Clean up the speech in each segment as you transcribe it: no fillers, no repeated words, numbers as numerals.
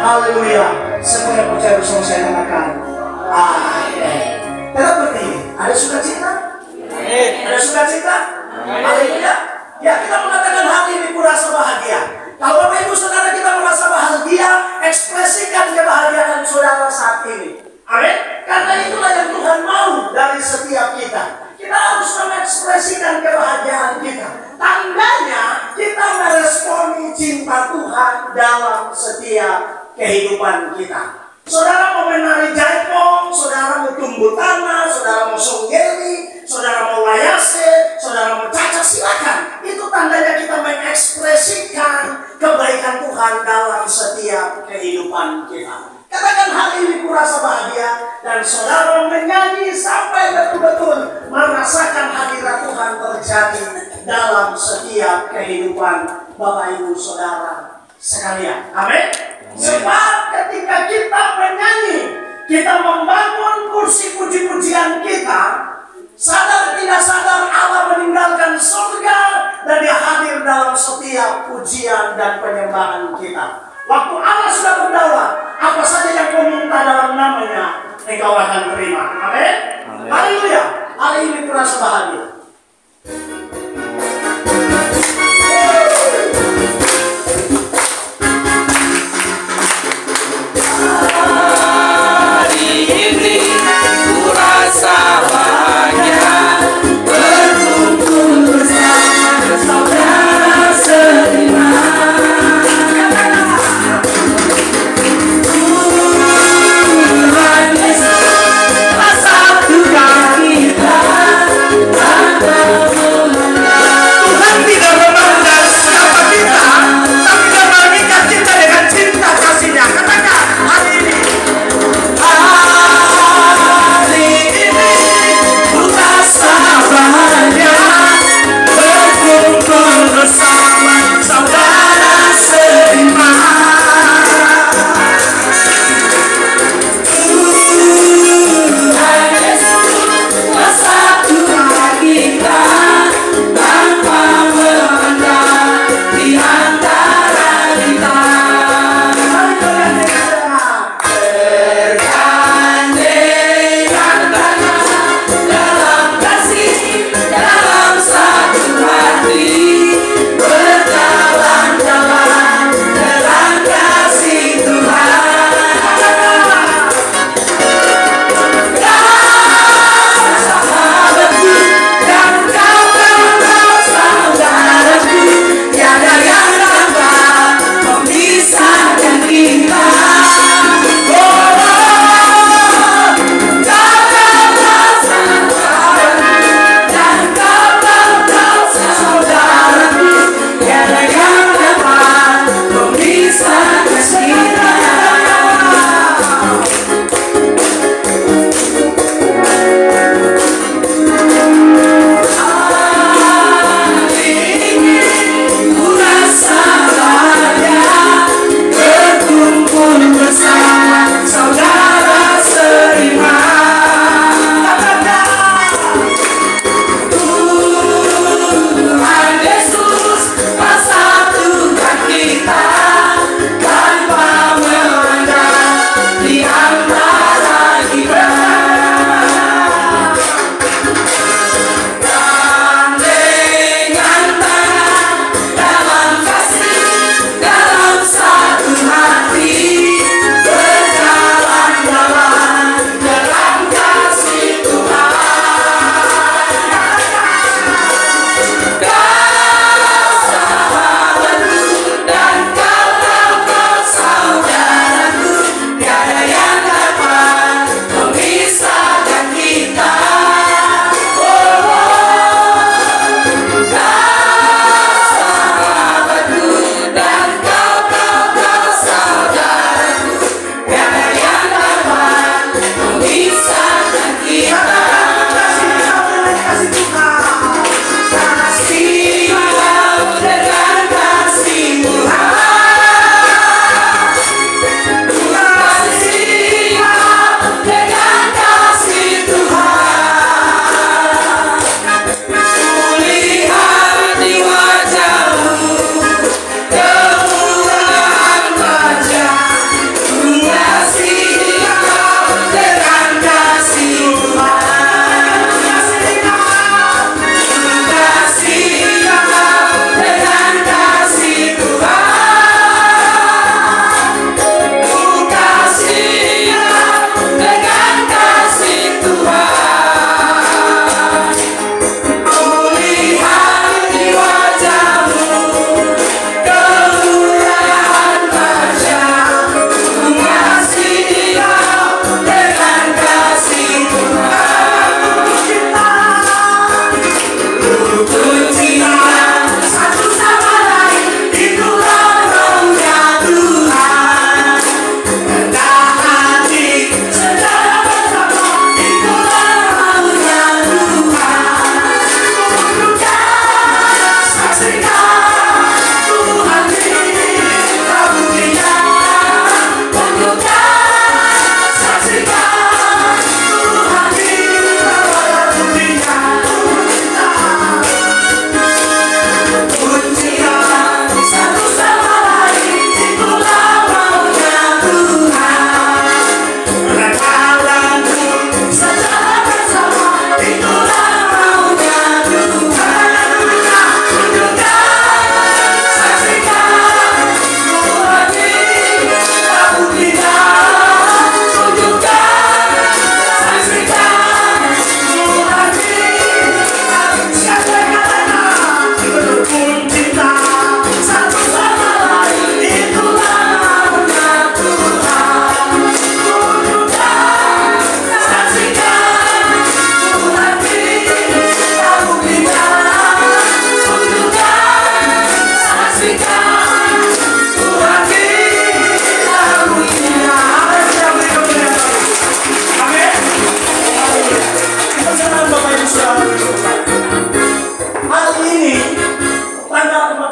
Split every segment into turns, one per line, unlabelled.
Haleluya. Semua yang percaya bersama saya katakan amin. Tetap berdiri. Ada sukacita? Ada sukacita? Haleluya. Ya, kita mengatakan hal ini kurasa bahagia. Kalau Bapak Ibu Saudara kita merasa bahagia, ekspresikan kebahagiaan saudara saat ini. Amin. Karena itulah yang Tuhan mau dari setiap kita. Kita harus mengekspresikan kebahagiaan kita. Tandanya kita meresponi cinta Tuhan dalam setiap kehidupan kita. Saudara mau menari jaipong, saudara mau tumbuh tanah, saudara mau songgeli, saudara mau layase, saudara mau cacat, silakan. Itu tandanya kita mengekspresikan kebaikan Tuhan dalam setiap kehidupan kita. Katakan hal ini kurasa bahagia, dan saudara menyanyi sampai betul-betul merasakan hadirat Tuhan terjadi dalam setiap kehidupan Bapak Ibu Saudara sekalian. Amin. Sebab ketika kita menyanyi, kita membangun kursi puji-pujian kita, sadar tidak sadar Allah meninggalkan surga dan Dia hadir dalam setiap pujian dan penyembahan kita. Waktu Allah sudah berdaulat, apa saja yang kau minta dalam namanya, engkau akan terima. Amin. Haleluya. Hari ini kurasa bahagia.
Hari ini kurasa bahagia, berkumpul bersama saudara seiman. Tuhan Yesus, satukan kita, tanpa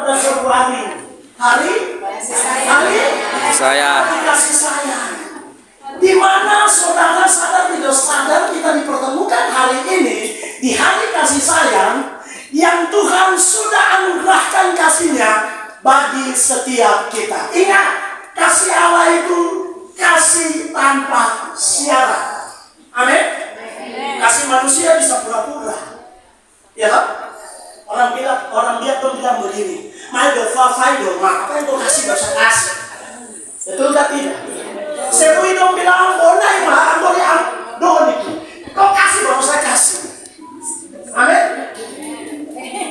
pada Februari. Hari kasih sayang. Di mana saudara sadar tidak sadar kita dipertemukan hari ini di hari kasih sayang yang Tuhan sudah anugerahkan kasih-Nya bagi setiap kita. Ingat, kasih Allah itu kasih tanpa syarat. Amin. Kasih manusia bisa pura-pura. Ya kan? Orang bilang begini, "My Fido, apa yang kau kasih gak usah kasih." Betul gak tidak? Sebu itu bilang, "Bonai mah, kau kasih baru saya kasih." Amin.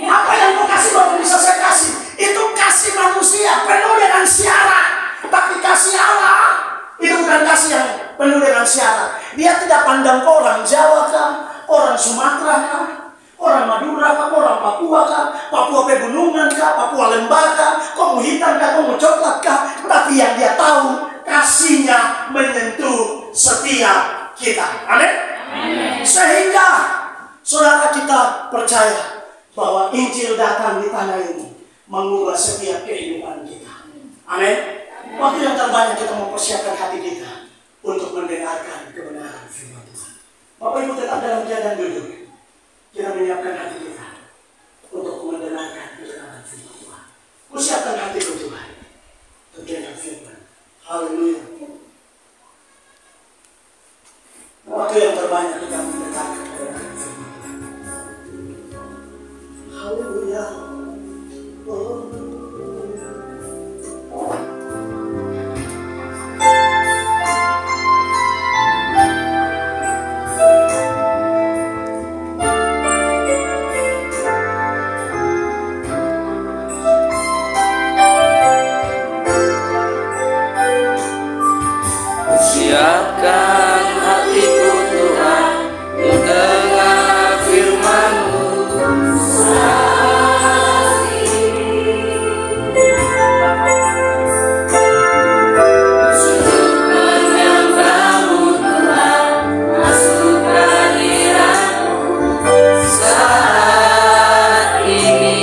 Apa yang kau kasih baru bisa saya kasih? Itu kasih manusia penuh dengan syarat. Tapi kasih Allah itu bukan kasih yang penuh dengan syarat. Dia tidak pandang orang Jawa kah, orang Sumatera kah, orang Madura kah, orang Papua kah, Papua Pegunungan kah, Papua Lembah kah, kamu hitam kah, kamu coklat kah. Tapi yang dia tahu, kasih-Nya menyentuh setiap kita. Amin. Sehingga saudara kita percaya bahwa Injil datang di tanah ini mengubah setiap kehidupan kita. Amin. Waktu yang terbanyak kita mempersiapkan hati kita untuk mendengarkan kebenaran firman Tuhan. Bapak Ibu tetap dalam keadaan duduk. Kita menyiapkan hati kita untuk mendengarkan kebenaran firman Tuhan. Persiapkan hati Tuhan untuk mendengar firman. Haleluya. Waktu yang terbanyak kita mendengarkan kebenaran firman Tuhan. Haleluya.
Siapkan hatiku Tuhan, mendengar firman-Mu saat ini. Sujud menyembah-Mu Tuhan, masukkan hadirat-Mu saat ini.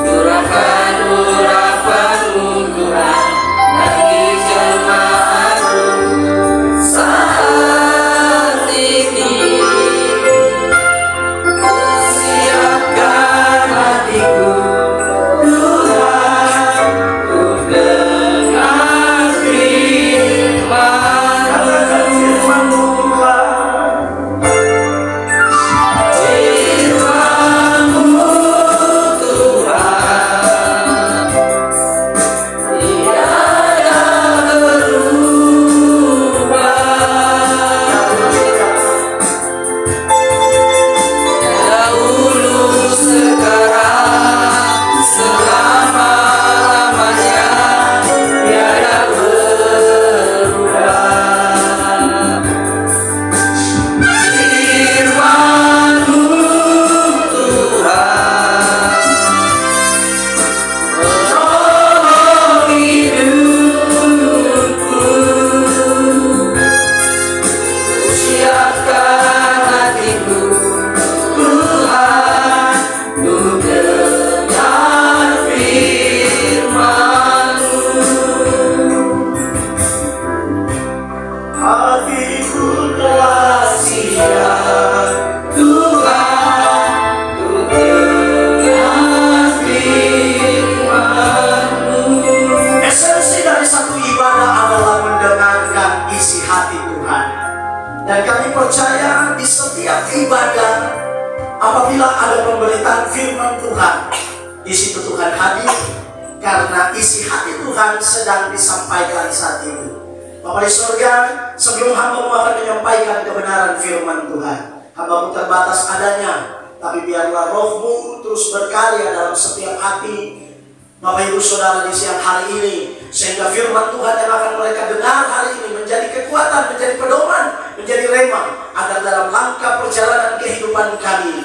Curahkan urapan-Mu Tuhan bagi jemaat-Mu saat ini. Siapkan hatiku Tuhan, untuk dengar firman-Mu. Firman-Mu Tuhan, tiada berubah. Dahulu, sekarang, selama-lamanya, tiada berubah. Firman-Mu Tuhan, menolong hidupku. Siapkan hatiku Tuhan, untuk dengar firman-Mu. Hatiku telah siap Tuhan, untuk dengar firman-Mu.
Esensi dari satu ibadah adalah mendengarkan isi hati Tuhan. Dan kami percaya di setiap ibadah, apabila ada pemberitaan firman Tuhan, di situ Tuhan hadir, karena isi hati Tuhan sedang disampaikan saat itu. Bapa di surga, sebelum hamba-Mu akan menyampaikan kebenaran firman Tuhan, hamba-Mu terbatas adanya, tapi biarlah Roh-Mu terus berkarya dalam setiap hati Bapak Ibu Saudara di siang hari ini, sehingga firman Tuhan yang akan mereka dengar hari ini menjadi kekuatan, menjadi pedoman, menjadi rema, agar dalam langkah perjalanan kehidupan kami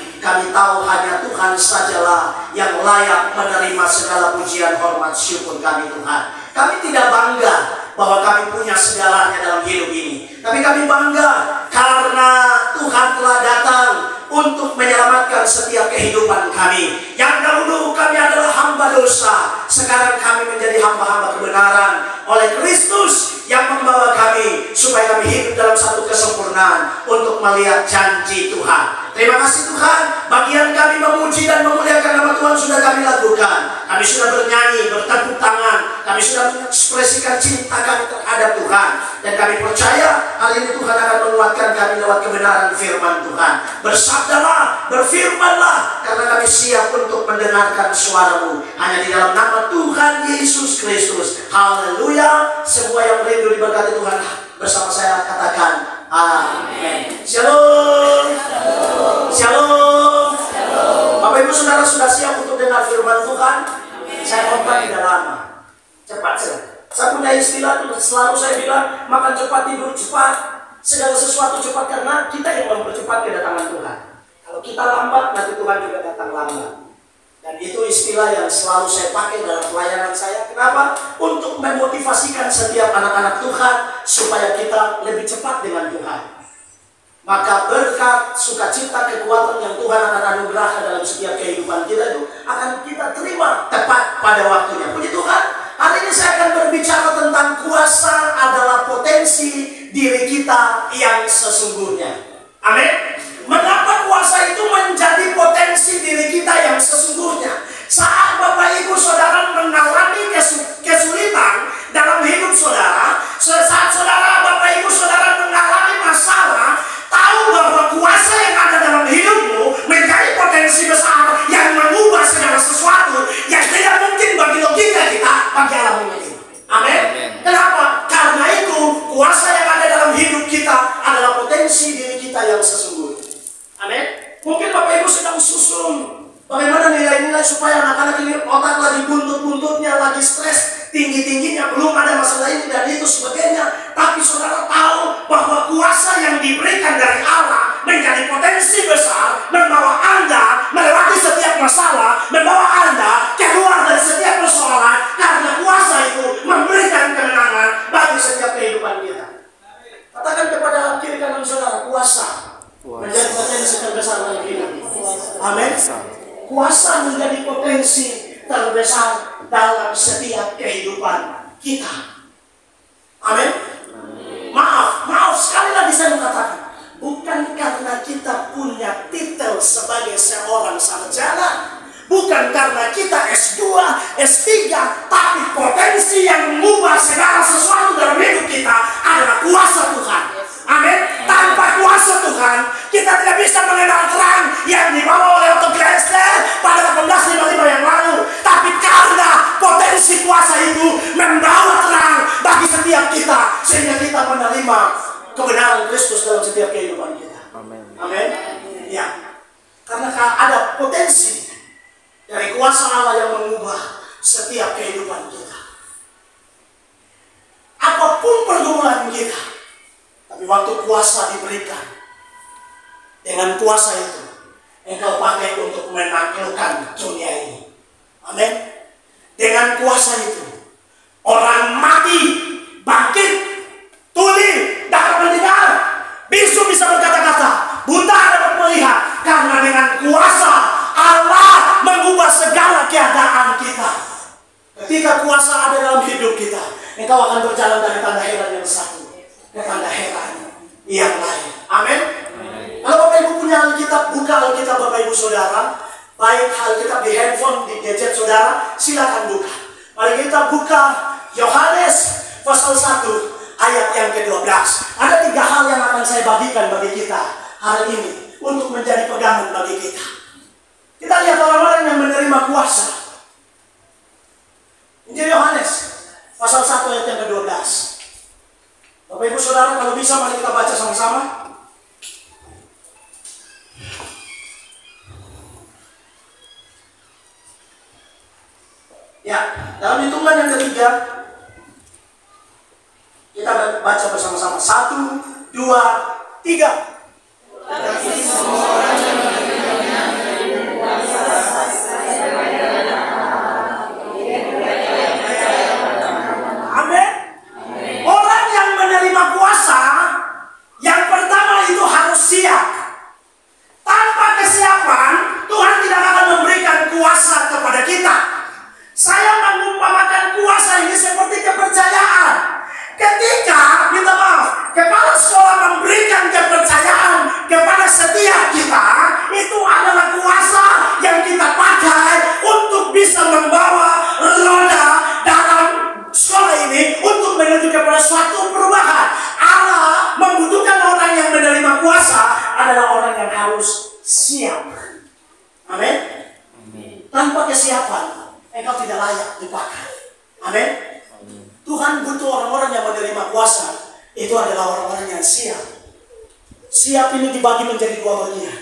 tahu hanya Tuhan sajalah yang layak menerima segala pujian, hormat, syukur kami Tuhan. Kami tidak bangga bahwa kami punya segalanya dalam hidup ini, tapi kami bangga karena Tuhan telah datang untuk menyelamatkan setiap kehidupan kami. Yang dahulu kami adalah hamba dosa, sekarang kami menjadi hamba-hamba kebenaran oleh Kristus yang membawa kami supaya kami hidup dalam satu kesempurnaan untuk melihat janji Tuhan. Terima kasih Tuhan, bagian kami memuji dan memuliakan nama Tuhan sudah kami lakukan. Kami sudah bernyanyi, bertepuk tangan, kami sudah mengekspresikan cinta kami terhadap Tuhan. Dan kami percaya hari ini Tuhan akan menguatkan kami lewat kebenaran firman Tuhan. Bersabdalah, berfirmanlah, karena kami siap untuk mendengarkan suara-Mu. Hanya di dalam nama Tuhan Yesus Kristus. Haleluya. Semua yang rindu diberkati Tuhan bersama saya katakan amin. Shalom. Shalom. Bapak Ibu Saudara sudah siap untuk dengar firman Tuhan? Saya khotbah tidak lama, cepat saja. Saya punya istilah selalu saya bilang, makan cepat, tidur cepat, segala sesuatu cepat, karena kita yang mempercepat kedatangan Tuhan. Kalau kita lambat, nanti Tuhan juga datang lambat. Dan itu istilah yang selalu saya pakai dalam pelayanan saya. Kenapa? Untuk memotivasikan setiap anak-anak Tuhan supaya kita lebih cepat dengan Tuhan. Maka berkat, sukacita, kekuatan yang Tuhan akan anugerahkan dalam setiap kehidupan kita itu akan kita terima tepat pada waktunya. Puji Tuhan, hari ini saya akan berbicara tentang kuasa adalah potensi diri kita yang sesungguhnya. Amin. Mengapa kuasa itu menjadi potensi diri kita yang sesungguhnya? Saat Bapak Ibu Saudara mengalami kesulitan dalam hidup saudara, saat saudara Bapak Ibu Saudara mengalami masalah, tahu bahwa kuasa yang ada dalam hidupmu menjadi potensi besar yang mengubah segala sesuatu yang tidak mungkin bagi logika kita, bagi alam ini. Amin. Kenapa? Karena itu kuasa yang ada dalam hidup kita adalah potensi diri kita yang sesungguhnya. Amin. Mungkin Bapak Ibu sedang susun bagaimana nilai-nilai supaya anak-anak ini otak lagi buntut-buntutnya, lagi stres tinggi-tingginya, belum ada masalah ini dan itu sebagainya. Tapi saudara tahu bahwa kuasa yang diberikan dari Allah menjadi potensi besar, membawa Anda melewati setiap masalah, membawa Anda keluar dari setiap persoalan, karena kuasa itu memberikan kemenangan bagi setiap kehidupan kita. Katakan kepada kiri kanan saudara, kuasa menjadi potensi terbesar dalam hidup. Amin. Kuasa menjadi potensi terbesar dalam setiap kehidupan kita. Amin. Maaf sekali lagi saya mengatakan, bukan karena kita punya titel sebagai seorang sarjana, bukan karena kita S2, S3, tapi potensi yang mengubah segala sesuatu dalam hidup kita adalah kuasa Tuhan. Amin. Tanpa kuasa Tuhan, kita tidak bisa mengenal terang yang dibawa oleh Otto Geisler pada 1855 yang lalu. Tapi karena potensi kuasa itu membawa terang bagi setiap kita, sehingga kita menerima kebenaran Kristus dalam setiap kehidupan kita. Amin. Amin. Ya. Karena ada potensi dari kuasa Allah yang mengubah setiap kehidupan kita. Apapun pergumulan kita, tapi waktu kuasa diberikan, dengan kuasa itu engkau pakai untuk menaklukkan dunia ini. Amin. Dengan kuasa itu orang mati bangkit, tuli dapat mendengar, bisu bisa berkata-kata, buta dapat melihat, karena dengan kuasa Allah mengubah segala keadaan kita. Ketika kuasa ada dalam hidup kita, engkau akan berjalan dari tanda heran yang satu ke tanda heran yang lain. Amin. Kalau Bapak Ibu punya Alkitab, buka Alkitab Bapak Ibu Saudara. Baik Alkitab di handphone, di gadget Saudara, silakan buka. Mari kita buka Yohanes pasal 1 ayat yang ke-12. Ada 3 hal yang akan saya bagikan bagi kita hari ini untuk menjadi pegangan bagi kita. Kita lihat orang-orang yang menerima kuasa. Injil Yohanes pasal 1 ayat yang ke-12. Bapak Ibu Saudara, kalau bisa mari kita baca sama-sama. Ya, dalam hitungan yang ketiga kita baca bersama-sama. 1, 2, 3. Amin. Orang yang menerima kuasa, yang pertama itu harus siap. Tanpa kesiapan, engkau tidak layak dipakai. Amin. Tuhan butuh orang-orang yang menerima kuasa. Itu adalah orang-orang yang siap. Siap ini dibagi menjadi dua bagian.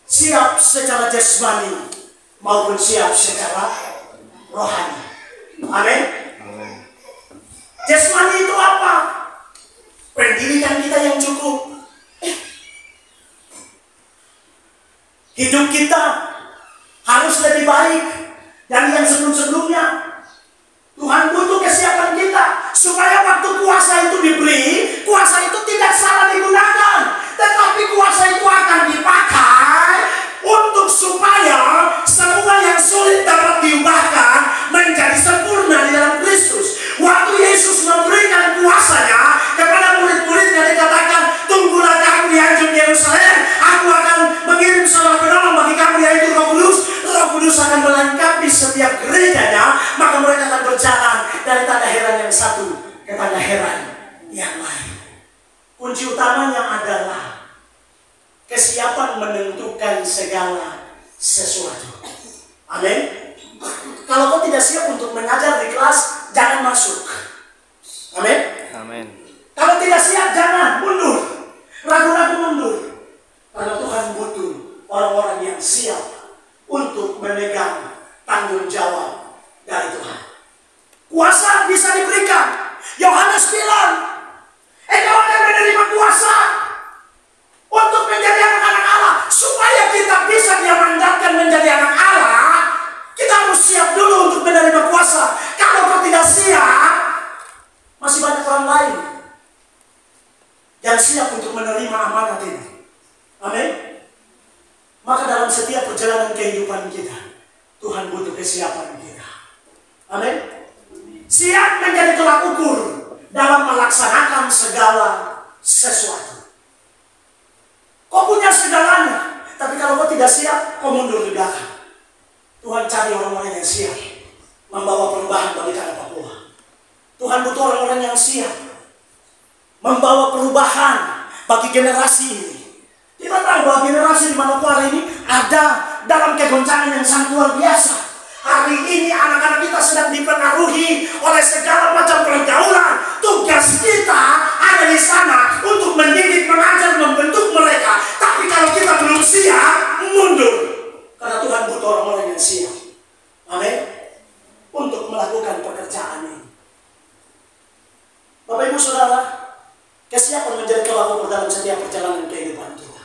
Siap secara jasmani maupun siap secara rohani. Amin. Jasmani itu apa? Pendidikan kita yang cukup. Hidup kita harus lebih baik dari yang sebelum-sebelumnya. Tuhan butuh kesiapan kita supaya waktu kuasa itu diberi, kuasa itu tidak salah digunakan, tetapi kuasa itu akan dipakai untuk supaya semua yang sulit dapat diubahkan menjadi sempurna di dalam Kristus. Waktu Yesus memberikan kuasanya kepada murid-muridnya, dikatakan, tunggulah kamu di Anjing Yerusalem, aku akan mengirim seorang penolong bagi kamu, yaitu Roh Kudus. Roh Kudus akan melengkapi setiap gerejanya, maka mereka akan berjalan dari tanda heran yang satu ke tanda heran yang lain. Kunci utamanya adalah kesiapan menentukan segala sesuatu. Amin. Kalau kau tidak siap untuk mengajar di kelas, jangan masuk. Amin.
Amin.
Kalau tidak siap, jangan mundur. Ragu-ragu mundur. Karena Tuhan butuh orang-orang yang siap untuk memegang tanggung jawab dari Tuhan. Kuasa bisa diberikan. Yohanes bilang, engkau akan menerima kuasa untuk menjadi anak-anak Allah. Supaya kita bisa diamandatkan menjadi anak Allah, kita harus siap dulu untuk menerima kuasa. Kalau kau tidak siap, masih banyak orang lain yang siap untuk menerima amanat ini. Amin. Maka dalam setiap perjalanan kehidupan kita, Tuhan butuh kesiapan kita. Amin. Siap menjadi tolak ukur dalam melaksanakan segala sesuatu. Kau punya segalanya, tapi kalau kau tidak siap, kau mundur di belakang. Tuhan cari orang-orang yang siap membawa perubahan bagi tanah Papua. Tuhan butuh orang-orang yang siap membawa perubahan bagi generasi ini. Kita tahu bahwa generasi di Manokwari ini ada dalam kegoncangan yang sangat luar biasa. Hari ini anak-anak kita sedang dipengaruhi oleh segala macam pergaulan. Tugas kita ada di sana untuk mendidik, mengajar, membentuk mereka. Tapi kalau kita belum siap, mundur. Karena Tuhan butuh orang-orang yang siap. Amin. Untuk melakukan pekerjaan ini. Bapak Ibu Saudara, kesiapan menjadi tolak ukur dalam setiap perjalanan kehidupan kita.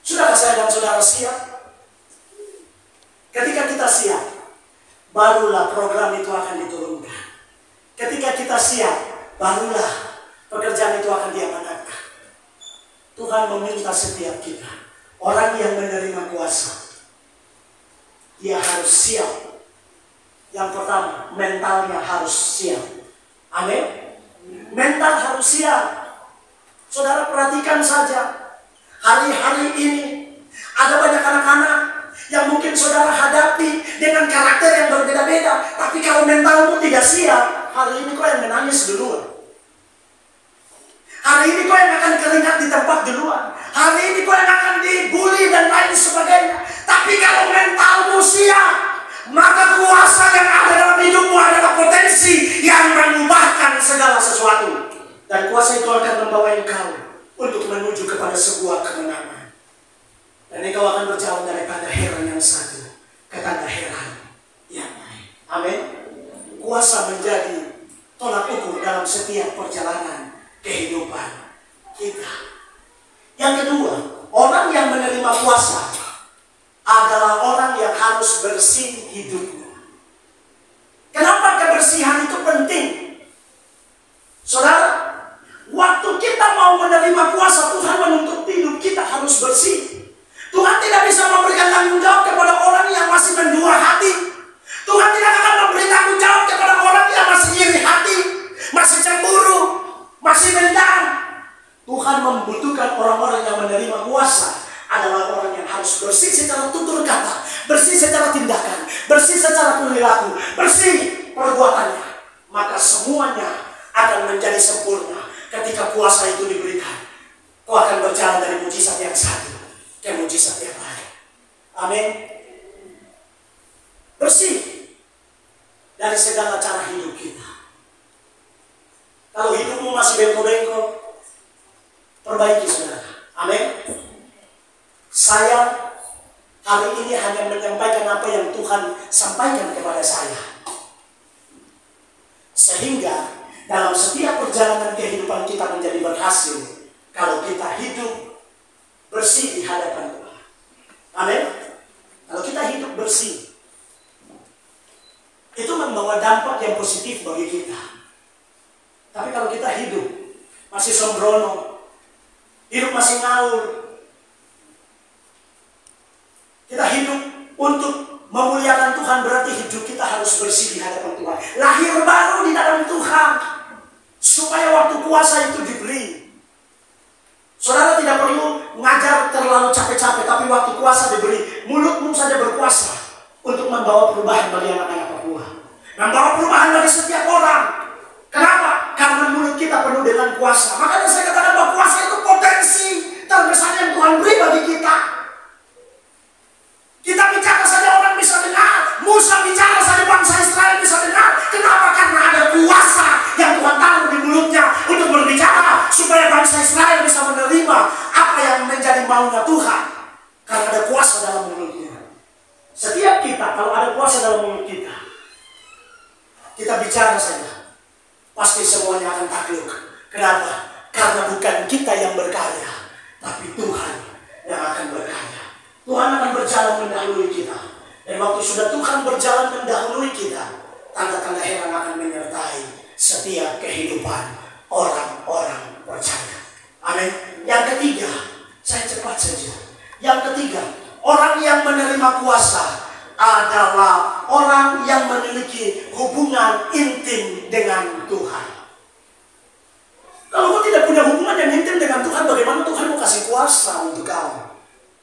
Sudahkah saya dan saudara siap? Ketika kita siap, barulah program itu akan diturunkan. Ketika kita siap, barulah pekerjaan itu akan diamanatkan. Tuhan meminta setiap kita, orang yang menerima kuasa, dia harus siap. Yang pertama, mentalnya harus siap. Amin. Mental harus siap. Saudara perhatikan saja. Hari-hari ini ada banyak anak-anak yang mungkin saudara hadapi dengan karakter yang berbeda-beda. Tapi kalau mentalmu tidak siap, hari ini kau yang menangis duluan. Hari ini kau yang akan keringat di tempat duluan. Hari ini kau yang akan dibully dan lain sebagainya. Tapi kalau mentalmu siap, maka kuasa yang ada dalam hidupmu adalah potensi yang mengubahkan segala sesuatu. Dan kuasa itu akan membawa engkau untuk menuju kepada sebuah kemenangan. Dan engkau akan berjalan dari tanda heran yang satu ke tanda heran yang lain. Amin. Kuasa menjadi tolak ukur dalam setiap perjalanan kehidupan kita. Yang kedua, orang yang menerima kuasa adalah orang yang harus bersih hidupnya. Kenapa kebersihan itu penting? Saudara, waktu kita mau menerima kuasa, Tuhan menuntut hidup kita harus bersih. Tuhan tidak bisa memberikan tanggung jawab kepada orang yang masih mendua hati. Tuhan tidak akan memberi tanggung jawab kepada orang yang masih iri hati, masih cemburu, masih dendam. Tuhan membutuhkan orang-orang yang menerima kuasa adalah orang yang harus bersih secara tutur kata, bersih secara tindakan, bersih secara perilaku, bersih perbuatannya. Maka semuanya akan menjadi sempurna ketika kuasa itu diberikan. Kau akan berjalan dari mujizat yang satu ke mujizat yang lain. Amin. bersih dari segala cara hidup kita. Kalau hidupmu masih bengkok-bengkok, perbaiki saudara. Amin. Saya hari ini hanya menyampaikan apa yang Tuhan sampaikan kepada saya. Sehingga dalam setiap perjalanan kehidupan kita menjadi berhasil kalau kita hidup bersih di hadapan Tuhan. Amin. Kalau kita hidup bersih, itu membawa dampak yang positif bagi kita. Tapi kalau kita hidup masih sembrono, hidup masih ngawur, kita hidup untuk memuliakan Tuhan, berarti hidup kita harus bersih di hadapan Tuhan. Lahir baru di dalam Tuhan, supaya waktu puasa itu diberi. Saudara tidak perlu ngajar terlalu capek-capek, tapi waktu puasa diberi. Mulutmu saja berpuasa untuk membawa perubahan bagi anak-anak Papua, membawa perubahan bagi setiap orang. Kenapa? Karena mulut kita penuh dengan kuasa. Makanya saya katakan bahwa kuasa itu potensi terbesar yang Tuhan beri bagi kita. Kita bicara saja orang bisa dengar. Musa bicara saja bangsa Israel bisa dengar. Kenapa? Karena ada kuasa yang Tuhan taruh di mulutnya untuk berbicara, supaya bangsa Israel bisa menerima apa yang menjadi maunya Tuhan. Karena ada kuasa dalam mulutnya. Setiap kita, kalau ada kuasa dalam mulut kita bicara saja, pasti semuanya akan takluk. Kenapa? Karena bukan kita yang berkarya, tapi Tuhan yang akan berkarya. Tuhan akan berjalan mendahului kita. Dan waktu sudah Tuhan berjalan mendahului kita, tanda-tanda heran akan menyertai setiap kehidupan orang-orang percaya. Amin. Yang ketiga, saya cepat saja. Yang ketiga, orang yang menerima kuasa adalah orang yang memiliki hubungan intim dengan Tuhan. Kalau kau tidak punya hubungan yang intim dengan Tuhan, bagaimana Tuhan mau kasih kuasa untuk kau?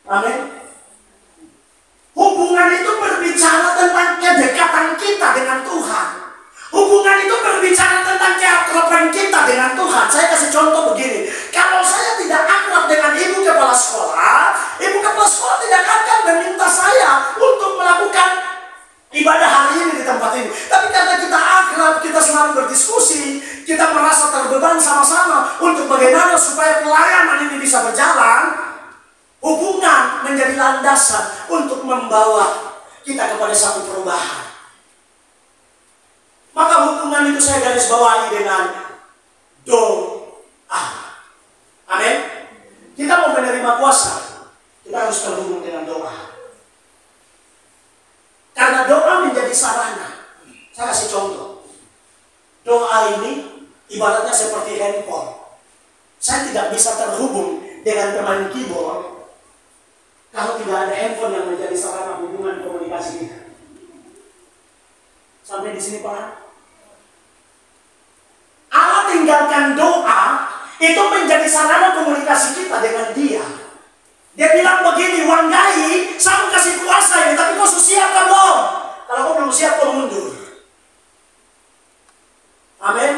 Amin. Hubungan itu berbicara tentang kedekatan kita dengan Tuhan. Hubungan itu berbicara tentang keakraban kita dengan Tuhan. Saya kasih contoh begini. Kalau saya tidak akrab dengan ibu kepala sekolah tidak akan meminta saya untuk melakukan ibadah hari ini di tempat ini. Tapi karena kita akrab, kita selalu berdiskusi, kita merasa terbeban sama-sama untuk bagaimana supaya pelayanan ini bisa berjalan. Hubungan menjadi landasan untuk membawa kita kepada satu perubahan. Maka hubungan itu saya garis bawahi dengan doa. Amin. Kita mau menerima kuasa, kita harus terhubung dengan doa. Karena doa menjadi sarana. Saya kasih contoh. Doa ini ibaratnya seperti handphone. Saya tidak bisa terhubung dengan pemain keyboard kalau tidak ada handphone yang menjadi sarana hubungan komunikasi kita. Sampai di sini Pak. Allah tinggalkan doa itu menjadi sarana komunikasi kita dengan Dia. Dia bilang begini, Wanggai, saya mau kasih kuasa ini, tapi kau siap kan belum? Kalau kau belum siap, kau mundur. Amin.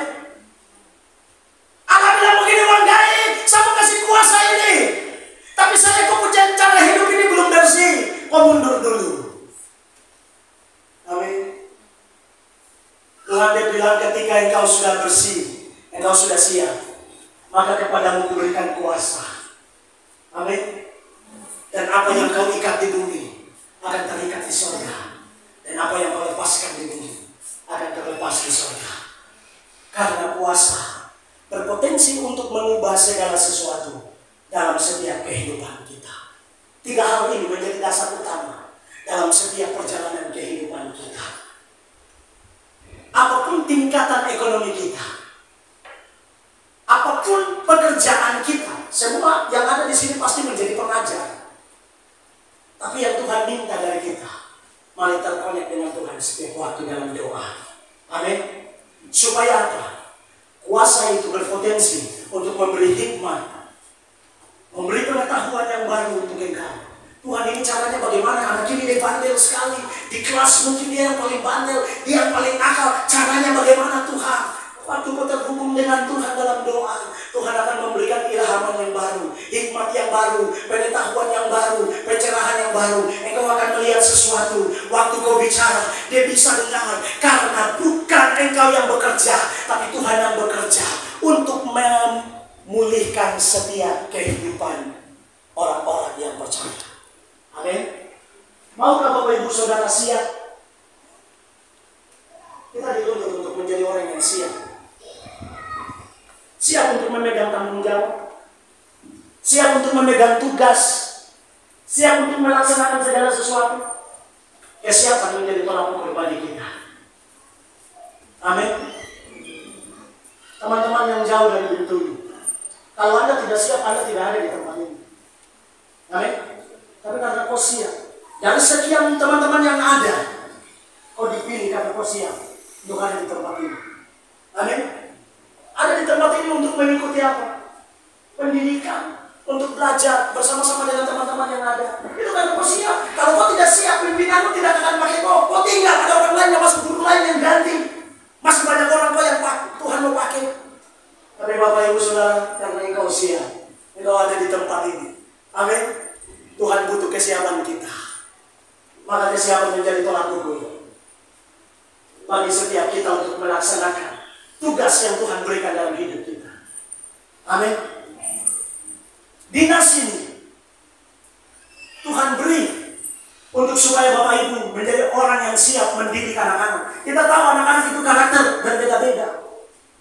Allah bilang begini, Wanggai, saya mau kasih kuasa ini, tapi saya kau punya cara hidup ini belum bersih, kau mundur dulu. Amin. Tuhan dia bilang ketika engkau sudah bersih, engkau sudah siap, maka kepadamu kuberikan kuasa. Amin. Dan apa yang kau ikat di bumi akan terikat di surga, dan apa yang kau lepaskan di bumi akan terlepas di surga. Karena kuasa berpotensi untuk mengubah segala sesuatu dalam setiap kehidupan kita. 3 hal ini menjadi dasar utama dalam setiap perjalanan kehidupan kita. Apapun tingkatan ekonomi kita, apapun pekerjaan kita, semua yang ada di sini pasti menjadi pengajar. Tapi yang Tuhan minta dari kita, mari terkonek dengan Tuhan setiap waktu dalam doa. Amin. Supaya apa? Kuasa itu berpotensi untuk memberi hikmat, memberi pengetahuan yang baru untuk engkau. Tuhan, ini caranya bagaimana? Anak ini dia bandel sekali. Di kelas mungkin dia yang paling bandel, dia yang paling nakal. Caranya bagaimana Tuhan? Waktu kau terhubung dengan Tuhan dalam doa, Tuhan akan memberikan ilhaman yang baru. hikmat yang baru, pengetahuan yang baru, pencerahan yang baru. Engkau akan melihat sesuatu. Waktu kau bicara, dia bisa dengar. Karena bukan engkau yang bekerja, tapi Tuhan yang bekerja untuk memulihkan setiap kehidupan orang-orang yang percaya. Amin. Maukah Bapak Ibu Saudara siap? Kita dituntut untuk menjadi orang yang siap. Siap untuk memegang tanggung jawab, siap untuk memegang tugas, siap untuk melaksanakan segala sesuatu. Ya, siap akan menjadi tolak ukur bagi kita. Amin. Teman-teman yang jauh dari Bintulu, kalau Anda tidak siap, Anda tidak ada di tempat ini. Amin. Tapi karena kau siap, dari sekian teman-teman yang ada, kau dipilih karena kau siap untuk ada di tempat ini. Amin. Ada di tempat ini untuk mengikuti apa? Pendidikan, untuk belajar bersama-sama dengan teman-teman yang ada. Itu kan kau siap. Kalau kau tidak siap, pimpinanmu tidak akan pakai kau. Kau tinggal, ada orang lain yang masuk guru lain yang ganti. Masih banyak orang kau yang Tuhan mau pakai. Tapi Bapak Ibu Saudara, karena engkau siap, engkau ada di tempat ini. Amin. Tuhan butuh kesiapan kita. Maka kesiapan menjadi tolak ukur bagi setiap kita untuk melaksanakan tugas yang Tuhan berikan dalam hidup kita. Amin. Dinas ini Tuhan beri untuk supaya Bapak Ibu menjadi orang yang siap mendidik anak-anak. Kita tahu anak-anak itu karakter berbeda-beda.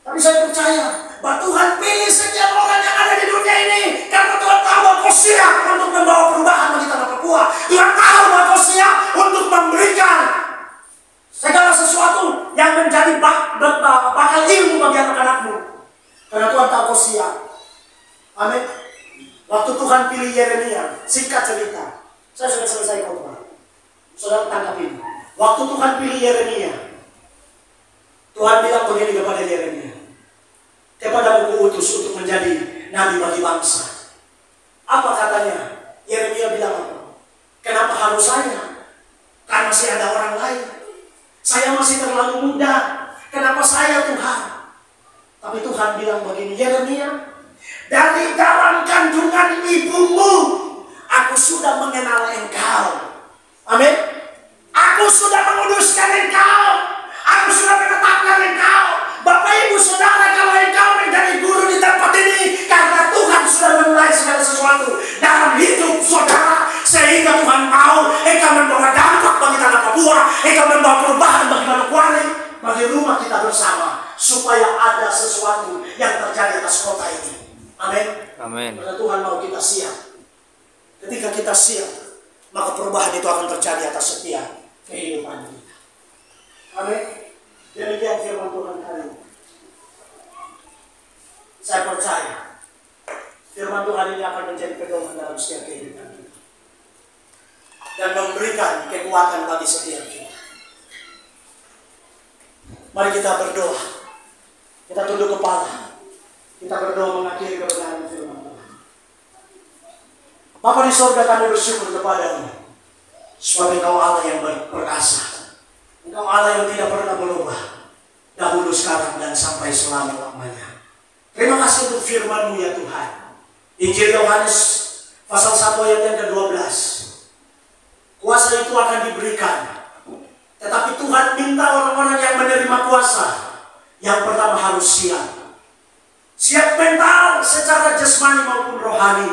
Tapi saya percaya bahwa Tuhan pilih setiap orang yang ada di dunia ini karena Tuhan tahu bahwa kau siap untuk membawa perubahan bagi tanah Papua. Tuhan tahu bahwa kau siap untuk memberikan segala sesuatu yang menjadi bakal ilmu bagi anak-anakmu. Karena Tuhan tahu kau siap. Amin. Waktu Tuhan pilih Yeremia, singkat cerita, saya sudah selesai khotbah. Saudara tangkap ini. Waktu Tuhan pilih Yeremia, Tuhan bilang begini kepada Yeremia, kepadamu kuutus untuk menjadi nabi bagi bangsa. Apa katanya? Yeremia bilang apa? Kenapa harus saya? Kan masih ada orang lain. Saya masih terlalu muda. Kenapa saya, Tuhan? Tapi Tuhan bilang begini, Yeremia, dari dalam kandungan ibumu, aku sudah mengenal engkau. Amin. Aku sudah menguduskan engkau. Aku sudah menetapkan engkau. Bapak Ibu Saudara, kalau engkau menjadi guru di tempat ini, karena Tuhan sudah memulai segala sesuatu dalam hidup saudara, sehingga Tuhan mau engkau membawa dampak bagi tanah Papua, engkau membawa perubahan bagi Manokwari, bagi rumah kita bersama, supaya ada sesuatu yang terjadi atas kota ini. Amin. Amin. Karena Tuhan mau kita siap. Ketika kita siap, maka perubahan itu akan terjadi atas setiap kehidupan kita. Amin. Demikian firman Tuhan hari ini. Saya percaya firman Tuhan ini akan menjadi pedoman dalam setiap kehidupan kita dan memberikan kekuatan bagi setiap kita. Mari kita berdoa. Kita tunduk kepala. Kita berdoa mengakhiri kebenaran firman Tuhan. Bapa di sorga, kami bersyukur kepadamu sebab Engkau Allah yang perkasa. Engkau Allah yang tidak pernah berubah, dahulu, sekarang, dan sampai selama-lamanya. Terima kasih untuk firman-Mu ya Tuhan. Injil Yohanes pasal 1 ayat yang ke-12. Kuasa itu akan diberikan, tetapi Tuhan minta orang-orang yang menerima kuasa, yang pertama harus siap. Siap mental secara jasmani maupun rohani.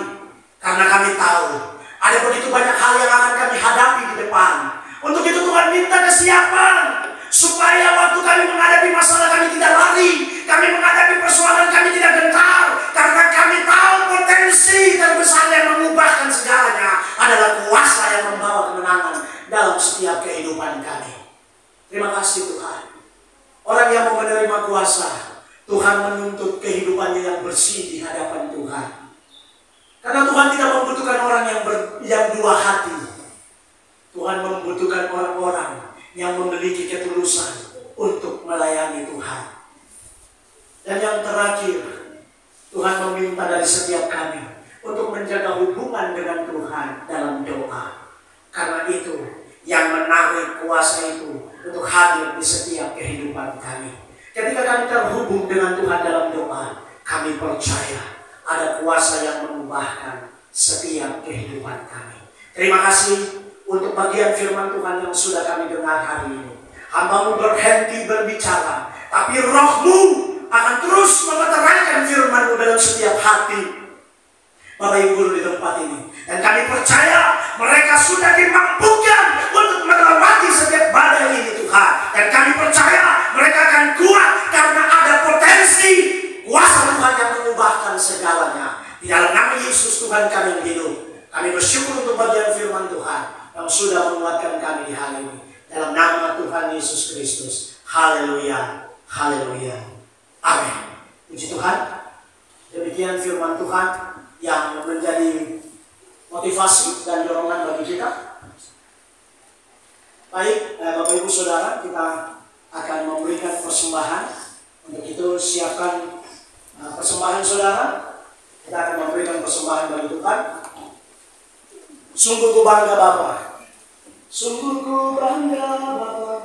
Karena kami tahu ada begitu banyak hal yang akan kami hadapi di depan. Untuk itu Tuhan minta kesiapan, supaya waktu kami menghadapi masalah kami tidak lari, kami menghadapi persoalan kami tidak gentar, karena kami tahu potensi terbesar yang mengubahkan segalanya adalah kuasa yang membawa kemenangan dalam setiap kehidupan kami. Terima kasih Tuhan. Orang yang mau menerima kuasa, Tuhan menuntut kehidupannya yang bersih di hadapan Tuhan. Karena Tuhan tidak membutuhkan orang yang dua hati. Tuhan membutuhkan orang-orang yang memiliki ketulusan untuk melayani Tuhan. Dan yang terakhir, Tuhan meminta dari setiap kami untuk menjaga hubungan dengan Tuhan dalam doa. Karena itu yang menarik kuasa itu untuk hadir di setiap kehidupan kami. Ketika kami terhubung dengan Tuhan dalam doa, kami percaya ada kuasa yang mengubahkan setiap kehidupan kami. Terima kasih untuk bagian firman Tuhan yang sudah kami dengar hari ini. Hamba-Mu berhenti berbicara, tapi Roh-Mu akan terus memeteraikan firman-Mu dalam setiap hati Bapak Ibu Guru di tempat ini. Dan kami percaya mereka sudah dimampukan untuk melewati setiap badai ini Tuhan. Dan kami percaya mereka akan kuat karena ada potensi kuasa Tuhan yang mengubahkan segalanya. Di dalam nama Yesus Tuhan kami yang hidup, kami bersyukur untuk bagian firman Tuhan yang sudah menguatkan kami di hari ini. Dalam nama Tuhan Yesus Kristus. Haleluya. Haleluya. Amin. Puji Tuhan. Demikian firman Tuhan yang menjadi motivasi dan dorongan bagi kita. Baik, Bapak Ibu Saudara, kita akan memberikan persembahan. Untuk itu siapkan persembahan saudara. Kita akan memberikan persembahan bagi Tuhan. Sungguh ku bangga Bapa. Sungguh ku bangga Bapa.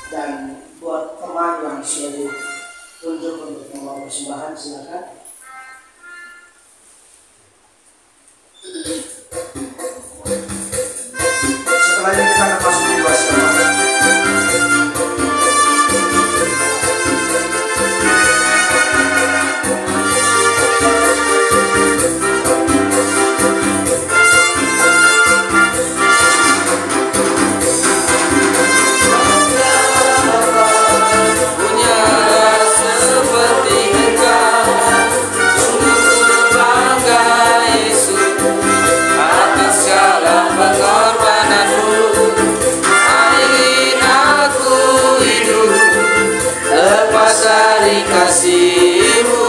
Dan buat teman yang sudah tunjuk untuk membawa persembahan, silakan. Setelah ini kita akan masuk di dua selama.
Kasih-Mu,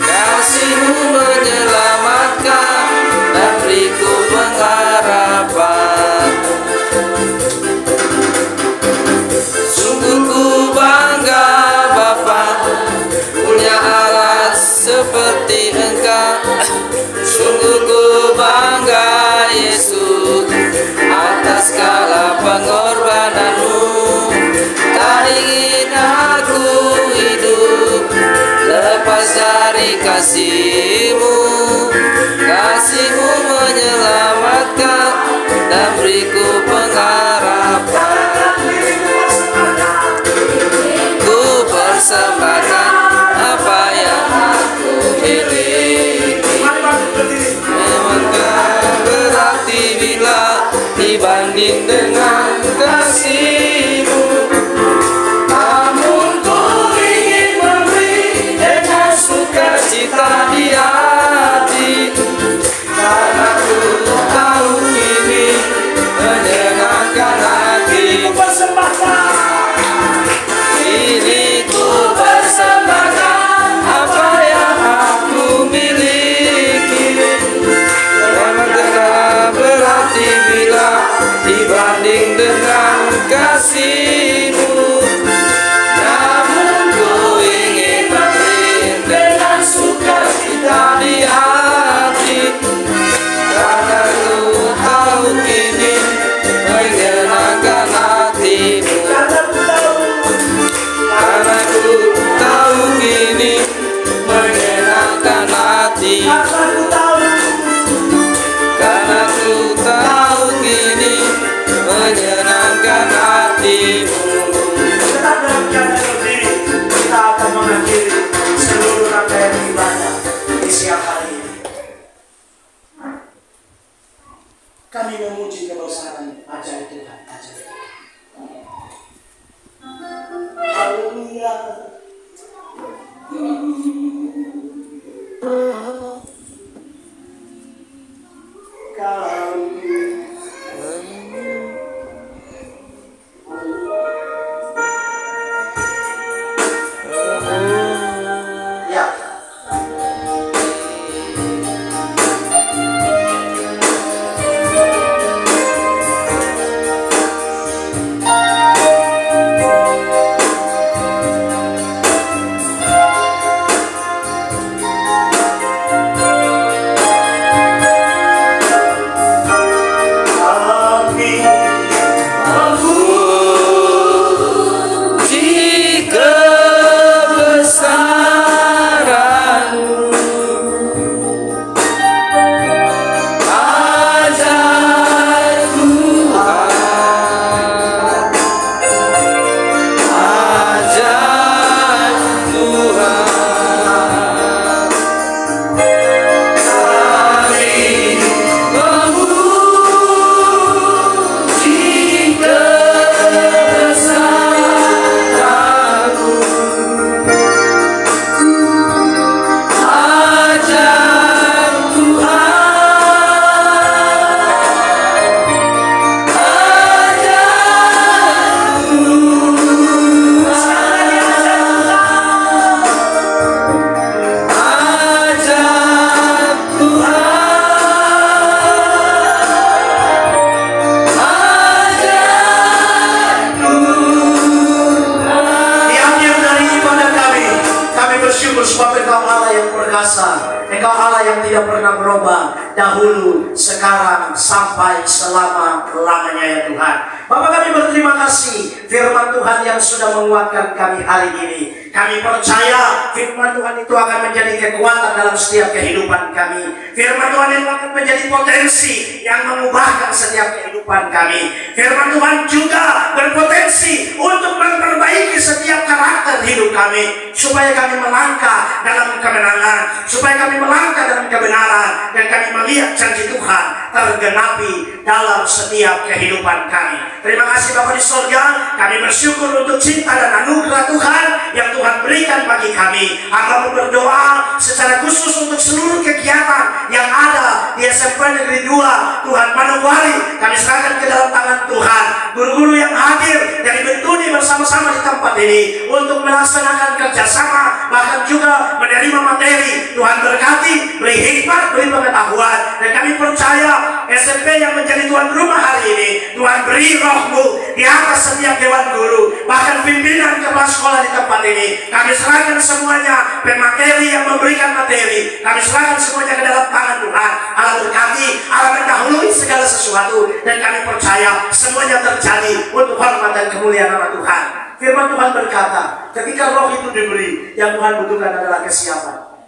kasih-Mu menyelamatkan dan beriku pengharapan. Sungguh ku bangga Bapa, punya Allah seperti Engkau. Sungguh ku bangga Yesus, atas segala pengorbanan-Mu. Tak ingin aku hidup lepas dari kasih-Mu. Kasih-Mu menyelamatkan dan beriku pengharapan. Ku persembahkan apa yang aku miliki. Memang tak berarti bila dibanding dengan kasih-Mu. Cita di hati, karena ku tahu ini menyenangkan hati. Ini ku persembahkan apa yang aku miliki. Memang tidak berarti bila dibanding dengan kasih-Mu. Namun ku ingin dengan sukacita di hati, karena ku tahu kini menyenangkan hati-Mu. Karena ku tahu kini menyenangkan hati. Karena ku tahu kini menyenangkan hati-Mu.
Kita akan mengakhiri seluruh rangkaian ibadah di siang hari ini. Kami memuji kebesaran ajaib Tuhan, ajaib Tuhan. Haleluya. dahulu, sekarang, sampai selama-lamanya ya Tuhan. Bapak, kami berterima kasih firman Tuhan yang sudah menguatkan kami hari ini. Kami percaya firman Tuhan itu akan menjadi kekuatan dalam setiap kehidupan kami. Firman Tuhan itu akan menjadi potensi yang mengubahkan setiap kehidupan kami. Firman Tuhan juga berpotensi untuk memperbaiki setiap karakter hidup kami, supaya kami melangkah dalam kemenangan, supaya kami melangkah dalam kebenaran, dan kami melihat janji Tuhan tergenapi dalam setiap kehidupan kami. Terima kasih Bapa di surga. Kami bersyukur untuk cinta dan anugerah Tuhan yang Tuhan berikan bagi kami. Hamba berdoa secara khusus untuk seluruh kegiatan yang ada di SMP Negeri 2 Tuhan Manokwari, kami serahkan ke dalam tangan Tuhan. Guru-guru yang hadir dari Bentuni bersama-sama di tempat ini untuk melaksanakan kerjasama, bahkan juga menerima materi, Tuhan berkati, beri hikmat, beri pengetahuan. Dan kami percaya SMP yang menjadi tuan rumah hari ini, Tuhan beri Roh-Mu di atas setiap dewan guru, bahkan pimpinan kepala sekolah di tempat ini. Kami serahkan semuanya, pemateri yang memberikan materi, kami serahkan semuanya ke dalam tangan Tuhan. Allah berkati, Allah mendahului segala sesuatu, dan kami percaya semuanya terjadi untuk hormat dan kemuliaan nama Tuhan. Firman Tuhan berkata, ketika roh itu diberi, yang Tuhan butuhkan adalah kesiapan.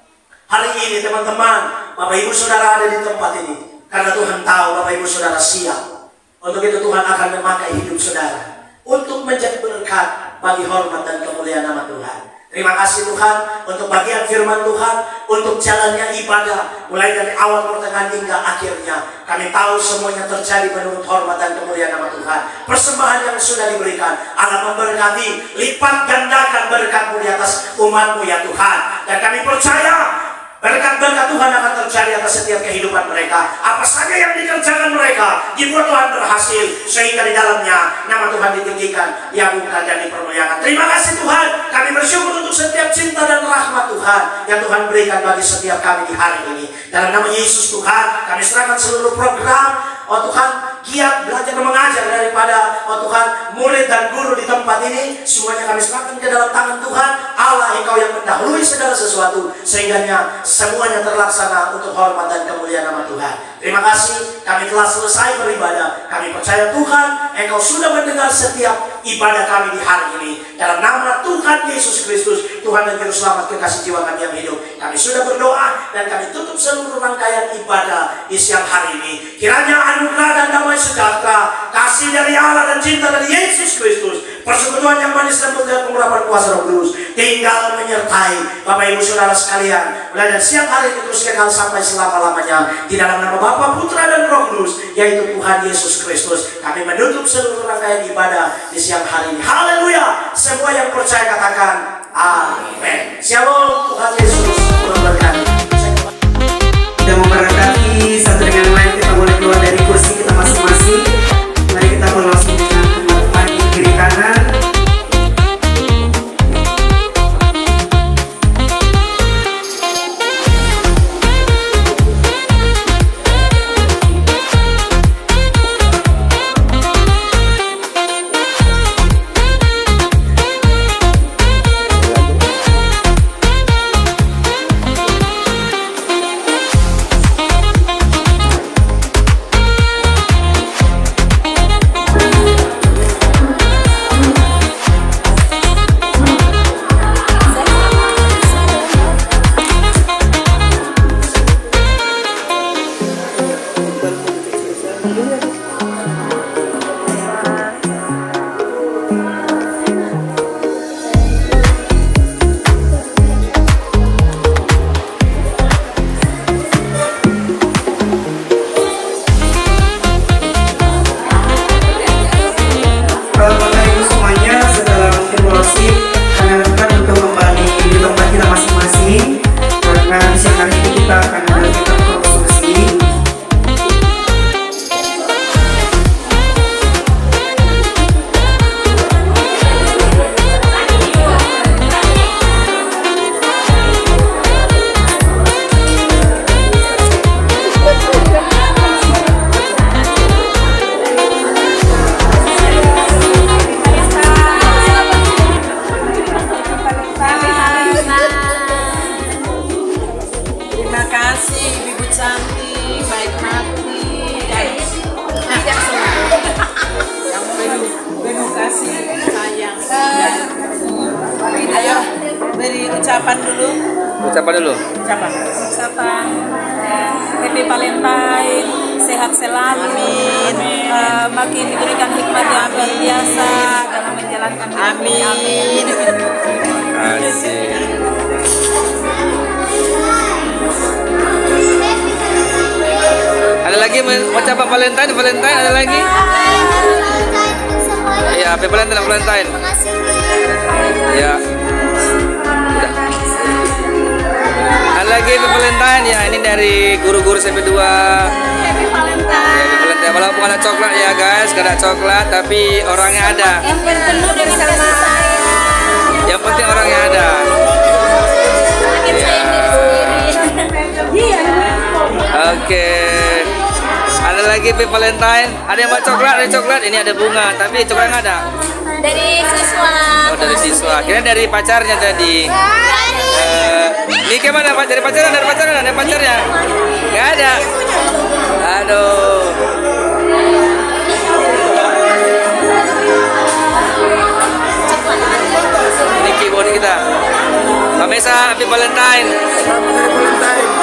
Hari ini teman-teman, Bapak Ibu Saudara ada di tempat ini karena Tuhan tahu Bapak Ibu Saudara siap. Untuk itu Tuhan akan memakai hidup saudara untuk menjadi berkat bagi hormat dan kemuliaan nama Tuhan. Terima kasih Tuhan untuk bagian firman Tuhan, untuk jalannya ibadah mulai dari awal, pertengahan hingga akhirnya. Kami tahu semuanya terjadi menurut hormat dan kemuliaan nama Tuhan. Persembahan yang sudah diberikan, Allah memberkati, lipat gandakan berkat-Mu di atas umat-Mu ya Tuhan. Dan kami percaya berkat-berkat Tuhan akan terjadi atas setiap kehidupan mereka. Apa saja yang dikerjakan mereka, dibuat Tuhan berhasil, sehingga di dalamnya nama Tuhan ditinggikan, diagungkan dan dipermuliakan. Terima kasih Tuhan. Kami bersyukur untuk setiap cinta dan rahmat Tuhan yang Tuhan berikan bagi setiap kami di hari ini. Dalam nama Yesus Tuhan, kami serahkan seluruh program, oh Tuhan, giat belajar dan mengajar daripada, oh Tuhan, murid dan guru di tempat ini, semuanya kami serahkan ke dalam tangan Tuhan. Allah, Engkau yang mendahului segala sesuatu, sehingganya semuanya terlaksana untuk hormat dan kemuliaan nama Tuhan. Terima kasih, kami telah selesai beribadah. Kami percaya Tuhan, Engkau sudah mendengar setiap ibadah kami di hari ini. Dalam nama Tuhan Yesus Kristus, Tuhan dan Juru Selamat kekasih jiwa kami yang hidup, kami sudah berdoa dan kami tutup seluruh rangkaian ibadah di siang hari ini. Kiranya anugerah dan damai sejahtera, kasih dari Allah dan cinta dari Yesus Kristus, persekutuan yang manis dan pengurapan kuasa Roh Kudus tinggal menyertai Bapak Ibu Saudara sekalian mulai dari siang hari ini terus kekal sampai selama-lamanya. Di dalam nama Bapa, Putra dan Roh Kudus, yaitu Tuhan Yesus Kristus, kami menutup seluruh rangkaian ibadah di siang hari ini. Haleluya! Semua yang percaya katakan amin. Shalom. Tuhan Yesus memberkati.
Kita memberkati satu dengan lain. Kita boleh keluar dari kursi kita masing-masing. Mari kita berlangsung dengan tempat kiri kanan.
Ucapan dulu.
Ucapan Happy Valentine, sehat selalu, makin diberikan hikmat yang luar biasa dalam menjalankan hidup. Amin.
Asik. Ada lagi ucapan Valentine ada lagi? Iya, Happy Valentine. Ya. Udah. Ada lagi Happy Valentine ya, ini dari guru-guru SMP2.
Happy Valentine.
Happy Valentine. Walaupun ada coklat ya guys, gak ada coklat tapi orangnya ada.
Yang penuh dengan kasih sayang.
Yang penting orangnya ada. Ya. Oke. Ada lagi Happy Valentine. Ada yang mau coklat, ada coklat. Ini ada bunga, tapi coklat nggak ada.
Dari siswa.
Oh, dari siswa. Kira dari pacarnya tadi. Ini gimana Pak? Dari pacaran, dari pacarnya? Nggak ada. Aduh. Ini keyboard kita. Pak Mesa, Happy Valentine.
Selamat Hari Valentine.